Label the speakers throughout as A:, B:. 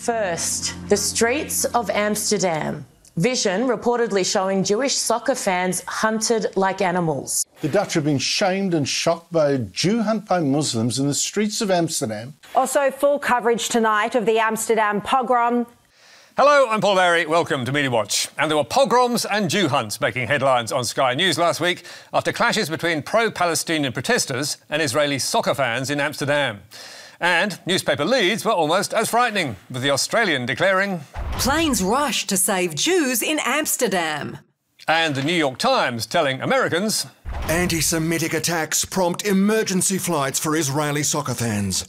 A: First, the streets of Amsterdam. Vision reportedly showing Jewish soccer fans hunted like animals.
B: The Dutch have been shamed and shocked by a Jew hunt by Muslims in the streets of Amsterdam.
C: Also, full coverage tonight of the Amsterdam pogrom.
D: Hello, I'm Paul Berry. Welcome to Media Watch. And there were pogroms and Jew hunts making headlines on Sky News last week after clashes between pro-Palestinian protesters and Israeli soccer fans in Amsterdam. And newspaper leads were almost as frightening, with the Australian declaring,
E: "Planes rush to save Jews in Amsterdam."
D: And the New York Times telling Americans,
F: "Anti-Semitic attacks prompt emergency flights for Israeli soccer fans."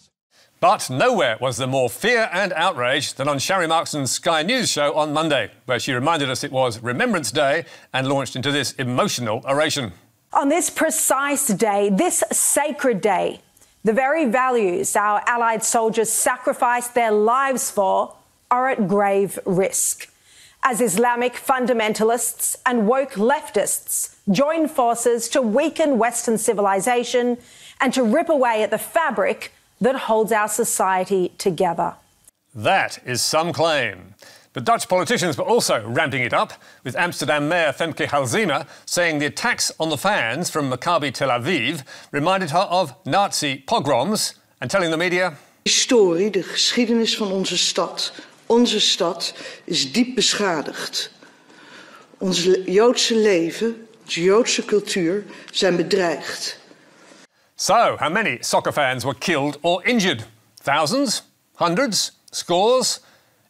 D: But nowhere was there more fear and outrage than on Sharri Markson's Sky News show on Monday, where she reminded us it was Remembrance Day and launched into this emotional oration.
C: On this precise day, this sacred day, the very values our Allied soldiers sacrificed their lives for are at grave risk, as Islamic fundamentalists and woke leftists join forces to weaken Western civilization and to rip away at the fabric that holds our society together.
D: That is some claim. But Dutch politicians were also ramping it up, with Amsterdam Mayor Femke Halsema saying the attacks on the fans from Maccabi Tel Aviv reminded her of Nazi pogroms, and telling the media,
G: Historie, de geschiedenis van onze stad is diep beschadigd. Ons Joodse leven, onze Joodse cultuur zijn bedreigd.
D: So, how many soccer fans were killed or injured? Thousands? Hundreds? Scores?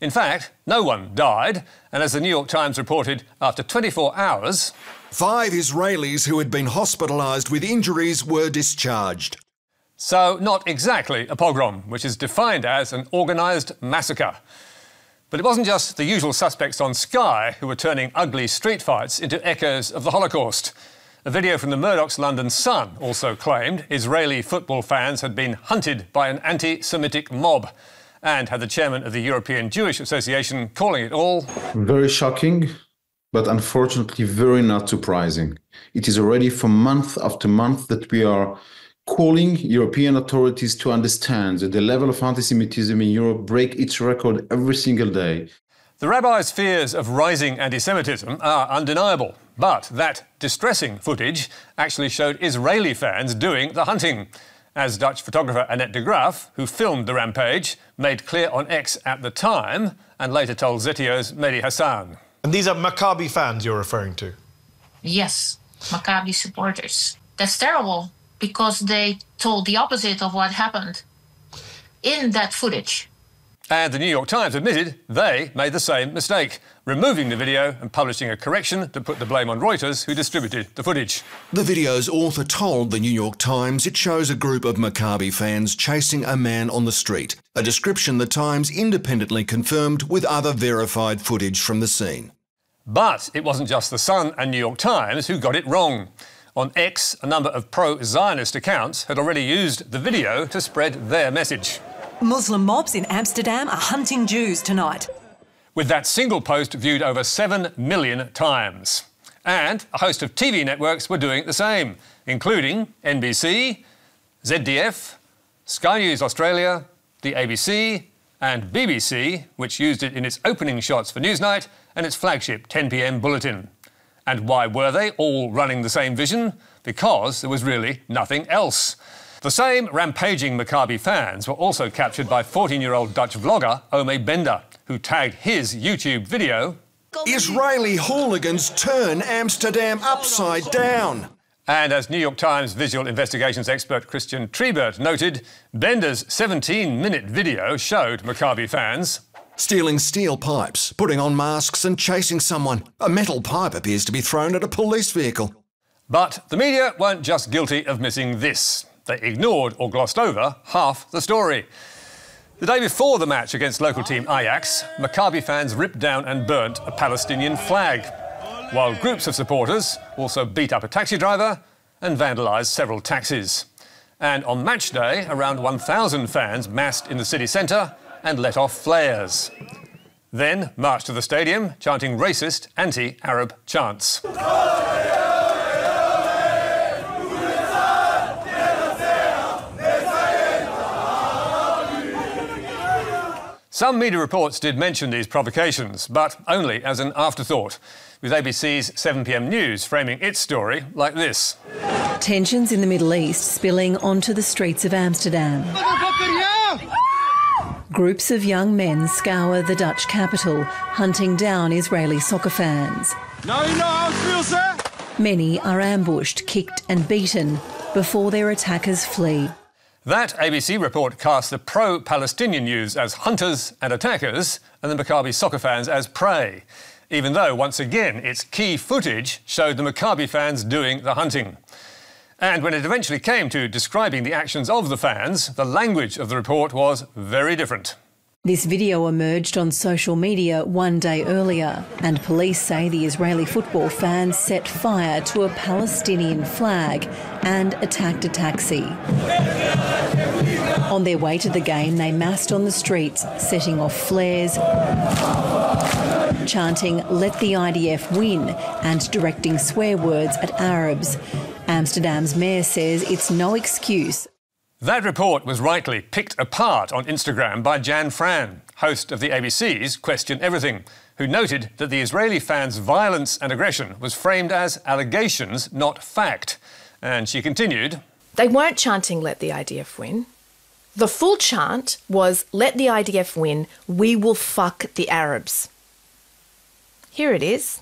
D: In fact, no one died, and as the New York Times reported, after 24 hours...
F: 5 Israelis who had been hospitalised with injuries were discharged.
D: So, not exactly a pogrom, which is defined as an organised massacre. But it wasn't just the usual suspects on Sky who were turning ugly street fights into echoes of the Holocaust. A video from the Murdoch's London Sun also claimed Israeli football fans had been hunted by an anti-Semitic mob, and had the chairman of the European Jewish Association calling it all
H: very shocking, but unfortunately very not surprising. It is already for month after month that we are calling European authorities to understand that the level of anti-Semitism in Europe breaks its record every single day.
D: The rabbi's fears of rising anti-Semitism are undeniable, but that distressing footage actually showed Israeli fans doing the hunting, as Dutch photographer Annette de Graaf, who filmed the rampage, made clear on X at the time and later told Zetio's Mehdi Hassan.
I: And these are Maccabi fans you're referring to?
J: Yes, Maccabi supporters. That's terrible, because they told the opposite of what happened in that footage.
D: And the New York Times admitted they made the same mistake, removing the video and publishing a correction to put the blame on Reuters, who distributed the footage.
F: The video's author told the New York Times it shows a group of Maccabi fans chasing a man on the street, a description the Times independently confirmed with other verified footage from the scene.
D: But it wasn't just the Sun and New York Times who got it wrong. On X, a number of pro-Zionist accounts had already used the video to spread their message.
E: Muslim mobs in Amsterdam are hunting Jews tonight,
D: with that single post viewed over 7 million times. And a host of TV networks were doing the same, including NBC, ZDF, Sky News Australia, the ABC and BBC, which used it in its opening shots for Newsnight and its flagship 10 p.m. bulletin. And why were they all running the same vision? Because there was really nothing else. The same rampaging Maccabi fans were also captured by 14-year-old Dutch vlogger Ome Bender, who tagged his YouTube video,
F: "Israeli hooligans turn Amsterdam upside down."
D: And as New York Times visual investigations expert Christian Triebert noted, Bender's 17-minute video showed Maccabi fans
F: stealing steel pipes, putting on masks and chasing someone. A metal pipe appears to be thrown at a police vehicle.
D: But the media weren't just guilty of missing this. They ignored or glossed over half the story. The day before the match against local team Ajax, Maccabi fans ripped down and burnt a Palestinian flag, while groups of supporters also beat up a taxi driver and vandalised several taxis. And on match day, around 1,000 fans massed in the city centre and let off flares. Then marched to the stadium, chanting racist, anti-Arab chants. Some media reports did mention these provocations, but only as an afterthought, with ABC's 7 p.m. news framing its story like this.
E: Tensions in the Middle East spilling onto the streets of Amsterdam. Groups of young men scour the Dutch capital, hunting down Israeli soccer fans.
K: Now you know how it feels, sir?
E: Many are ambushed, kicked and beaten before their attackers flee.
D: That ABC report cast the pro-Palestinian youths as hunters and attackers and the Maccabi soccer fans as prey, even though, once again, its key footage showed the Maccabi fans doing the hunting. And when it eventually came to describing the actions of the fans, the language of the report was very different.
E: This video emerged on social media one day earlier, and police say the Israeli football fans set fire to a Palestinian flag and attacked a taxi. On their way to the game, they massed on the streets, setting off flares, chanting "Let the IDF win" and directing swear words at Arabs. Amsterdam's mayor says it's no excuse.
D: That report was rightly picked apart on Instagram by Jan Fran, host of the ABC's Question Everything, who noted that the Israeli fans' violence and aggression was framed as allegations, not fact. And she continued,
L: "They weren't chanting 'Let the IDF win.' The full chant was 'Let the IDF win, we will fuck the Arabs.' Here it is.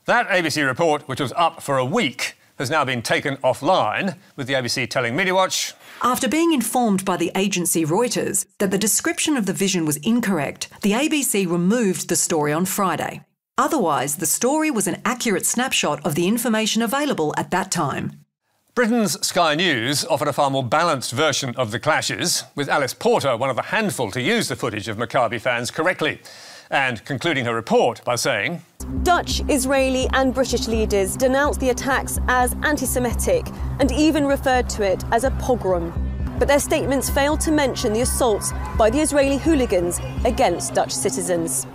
D: That ABC report, which was up for a week, has now been taken offline, with the ABC telling MediaWatch,
E: after being informed by the agency Reuters that the description of the vision was incorrect, the ABC removed the story on Friday. Otherwise, the story was an accurate snapshot of the information available at that time.
D: Britain's Sky News offered a far more balanced version of the clashes, with Alice Porter one of the handful to use the footage of Maccabi fans correctly, and concluding her report by saying,
M: Dutch, Israeli and British leaders denounced the attacks as anti-Semitic and even referred to it as a pogrom. But their statements failed to mention the assaults by the Israeli hooligans against Dutch citizens.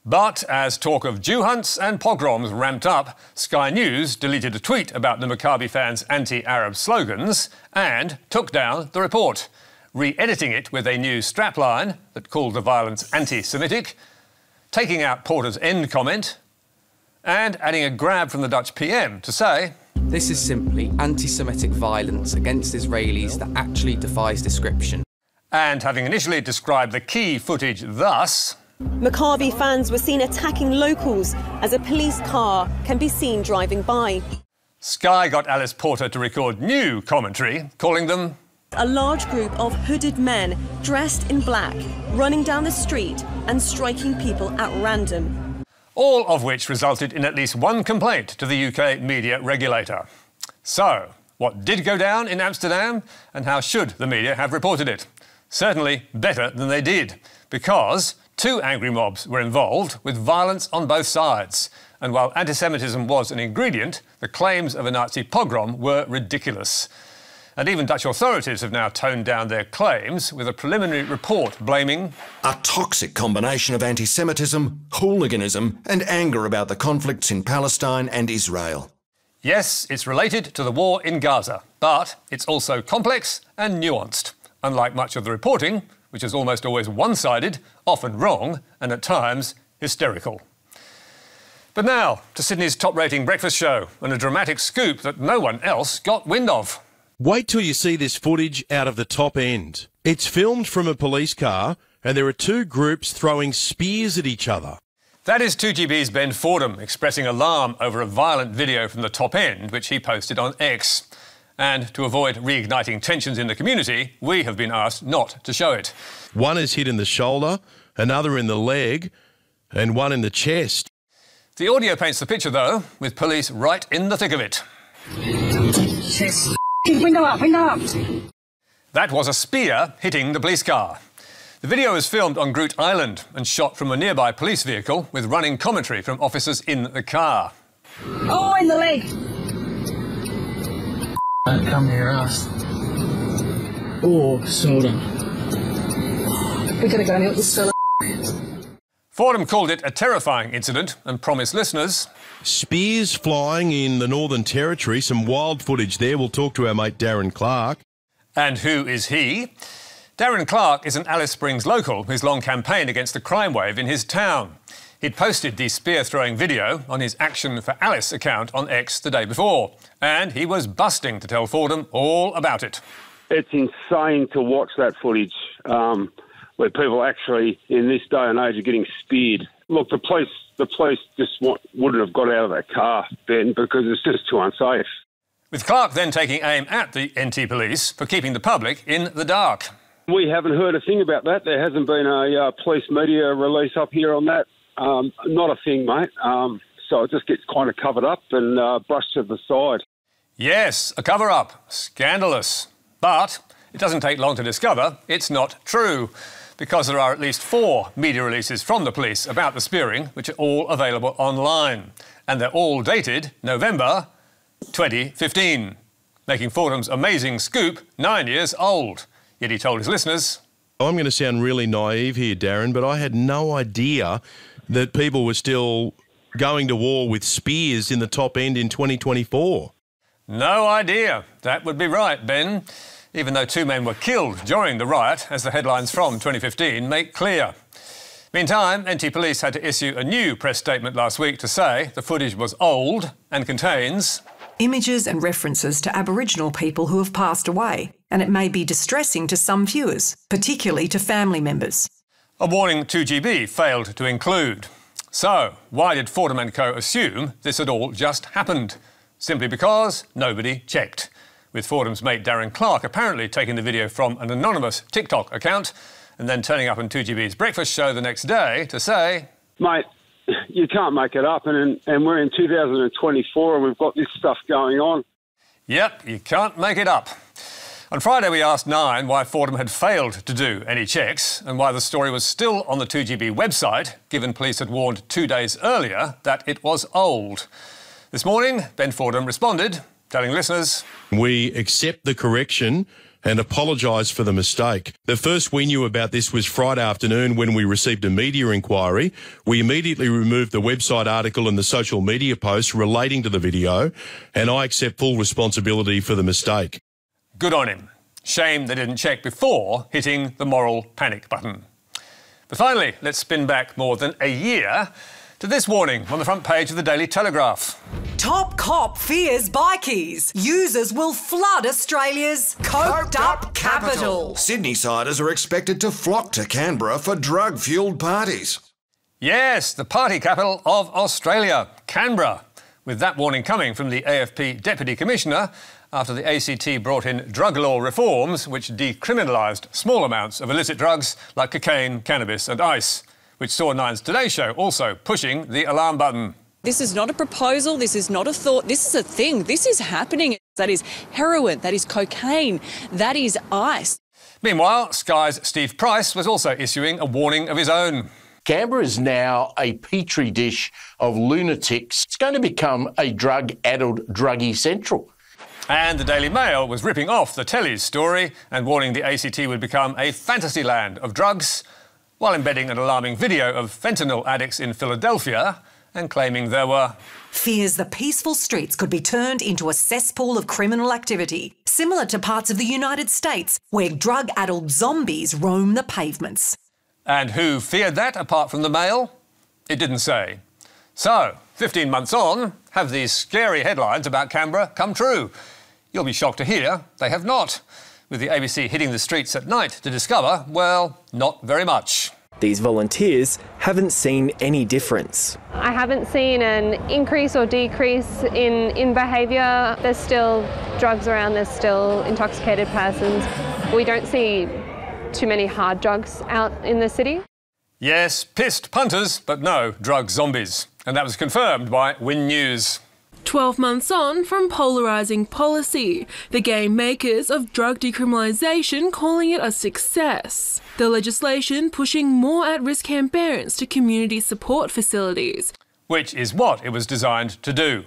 D: But as talk of Jew hunts and pogroms ramped up, Sky News deleted a tweet about the Maccabi fans' anti-Arab slogans and took down the report, re-editing it with a new strapline that called the violence anti-Semitic, taking out Porter's end comment, and adding a grab from the Dutch PM to say,
N: "This is simply anti-Semitic violence against Israelis that actually defies description."
D: And having initially described the key footage thus,
M: Maccabi fans were seen attacking locals as a police car can be seen driving by.
D: Sky got Alice Porter to record new commentary, calling them
M: a large group of hooded men dressed in black, running down the street and striking people at random.
D: All of which resulted in at least one complaint to the UK media regulator. So, what did go down in Amsterdam, and how should the media have reported it? Certainly better than they did, because 2 angry mobs were involved, with violence on both sides. And while anti-Semitism was an ingredient, the claims of a Nazi pogrom were ridiculous. And even Dutch authorities have now toned down their claims, with a preliminary report blaming
F: a toxic combination of anti-Semitism, hooliganism and anger about the conflicts in Palestine and Israel.
D: Yes, it's related to the war in Gaza, but it's also complex and nuanced, unlike much of the reporting, which is almost always one-sided, often wrong, and at times hysterical. But now to Sydney's top-rating breakfast show, and a dramatic scoop that no one else got wind of.
O: Wait till you see this footage out of the Top End. It's filmed from a police car, and there are 2 groups throwing spears at each other.
D: That is 2GB's Ben Fordham expressing alarm over a violent video from the Top End, which he posted on X. And to avoid reigniting tensions in the community, we have been asked not to show it.
O: One is hit in the shoulder, another in the leg, and one in the chest.
D: The audio paints the picture, though, with police right in the thick of it.
P: Window up, window up.
D: That was a spear hitting the police car. The video was filmed on Groot Island and shot from a nearby police vehicle with running commentary from officers in the car.
P: Oh, in the leg.
Q: Don't come near us. Oh, shoulder.
P: We gotta go and help this fella.
D: Fordham called it a terrifying incident and promised listeners
O: spears flying in the Northern Territory, some wild footage there. We'll talk to our mate Darren Clark.
D: And who is he? Darren Clark is an Alice Springs local who's long campaigned against the crime wave in his town. He'd posted the spear-throwing video on his Action for Alice account on X the day before, and he was busting to tell Fordham all about it.
R: It's insane to watch that footage where people actually, in this day and age, are getting speared. Look, the police just wouldn't have got out of that car, Ben, because it's just too unsafe.
D: With Clark then taking aim at the NT Police for keeping the public in the dark.
R: We haven't heard a thing about that. There hasn't been a police media release up here on that. Not a thing, mate. So it just gets kind of covered up and brushed to the side.
D: Yes, a cover-up. Scandalous. But it doesn't take long to discover it's not true, because there are at least 4 media releases from the police about the spearing, which are all available online. And they're all dated November 2015, making Fordham's amazing scoop 9 years old. Yet he told his listeners,
O: I'm going to sound really naive here, Darren, but I had no idea that people were still going to war with spears in the top end in 2024.
D: No idea. That would be right, Ben. Even though 2 men were killed during the riot, as the headlines from 2015 make clear. Meantime, NT Police had to issue a new press statement last week to say the footage was old and contains
E: images and references to Aboriginal people who have passed away, and it may be distressing to some viewers, particularly to family members.
D: A warning 2GB failed to include. So, why did Fordham & Co assume this had all just happened? Simply because nobody checked, with Fordham's mate Darren Clark apparently taking the video from an anonymous TikTok account and then turning up on 2GB's breakfast show the next day to say,
R: mate, you can't make it up, and we're in 2024 and we've got this stuff going on.
D: Yep, you can't make it up. On Friday, we asked Nine why Fordham had failed to do any checks and why the story was still on the 2GB website, given police had warned 2 days earlier that it was old. This morning, Ben Fordham responded, telling listeners,
O: we accept the correction and apologise for the mistake. The first we knew about this was Friday afternoon when we received a media inquiry. We immediately removed the website article and the social media post relating to the video, and I accept full responsibility for the mistake.
D: Good on him. Shame they didn't check before hitting the moral panic button. But finally, let's spin back more than a year to this warning on the front page of the Daily Telegraph.
E: Top cop fears bikies. Users will flood Australia's coked-up capital.
F: Sydney-siders are expected to flock to Canberra for drug-fuelled parties.
D: Yes, the party capital of Australia, Canberra. With that warning coming from the AFP Deputy Commissioner after the ACT brought in drug law reforms which decriminalised small amounts of illicit drugs like cocaine, cannabis and ice, which saw Nine's Today Show also pushing the alarm button.
S: This is not a proposal, this is not a thought, this is a thing, this is happening. That is heroin, that is cocaine, that is ice.
D: Meanwhile, Sky's Steve Price was also issuing a warning of his own.
T: Canberra is now a petri dish of lunatics. It's going to become a drug-addled druggy central.
D: And the Daily Mail was ripping off the Telly's story and warning the ACT would become a fantasy land of drugs, while embedding an alarming video of fentanyl addicts in Philadelphia and claiming there were
E: fears the peaceful streets could be turned into a cesspool of criminal activity, similar to parts of the United States where drug-addled zombies roam the pavements.
D: And who feared that apart from the Mail? It didn't say. So, 15 months on, have these scary headlines about Canberra come true? You'll be shocked to hear they have not, with the ABC hitting the streets at night to discover, well, not very much.
U: These volunteers haven't seen any difference.
V: I haven't seen an increase or decrease in behaviour. There's still drugs around, there's still intoxicated persons. We don't see too many hard drugs out in the city.
D: Yes, pissed punters, but no drug zombies. And that was confirmed by Win News.
W: 12 months on from polarising policy, the game makers of drug decriminalisation calling it a success. The legislation pushing more at-risk Canberrans to community support facilities.
D: Which is what it was designed to do.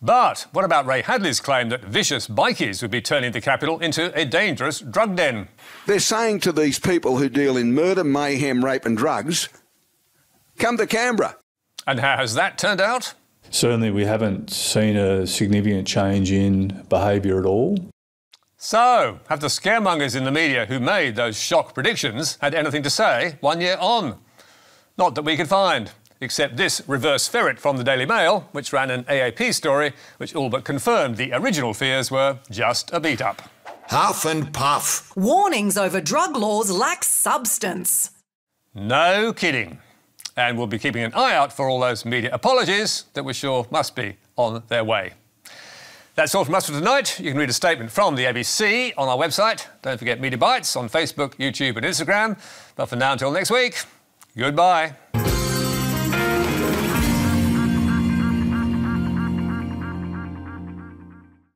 D: But what about Ray Hadley's claim that vicious bikies would be turning the capital into a dangerous drug den?
X: They're saying to these people who deal in murder, mayhem, rape and drugs,
A: come to Canberra.
D: And how has that turned out?
B: Certainly we haven't seen a significant change in behaviour at all.
D: So, have the scaremongers in the media who made those shock predictions had anything to say 1 year on? Not that we could find, except this reverse ferret from the Daily Mail, which ran an AAP story which all but confirmed the original fears were just a beat-up.
F: Huff and puff.
E: Warnings over drug laws lack substance.
D: No kidding. And we'll be keeping an eye out for all those media apologies that we're sure must be on their way. That's all from us for tonight. You can read a statement from the ABC on our website. Don't forget Media Bites on Facebook, YouTube and Instagram. But for now, until next week, goodbye.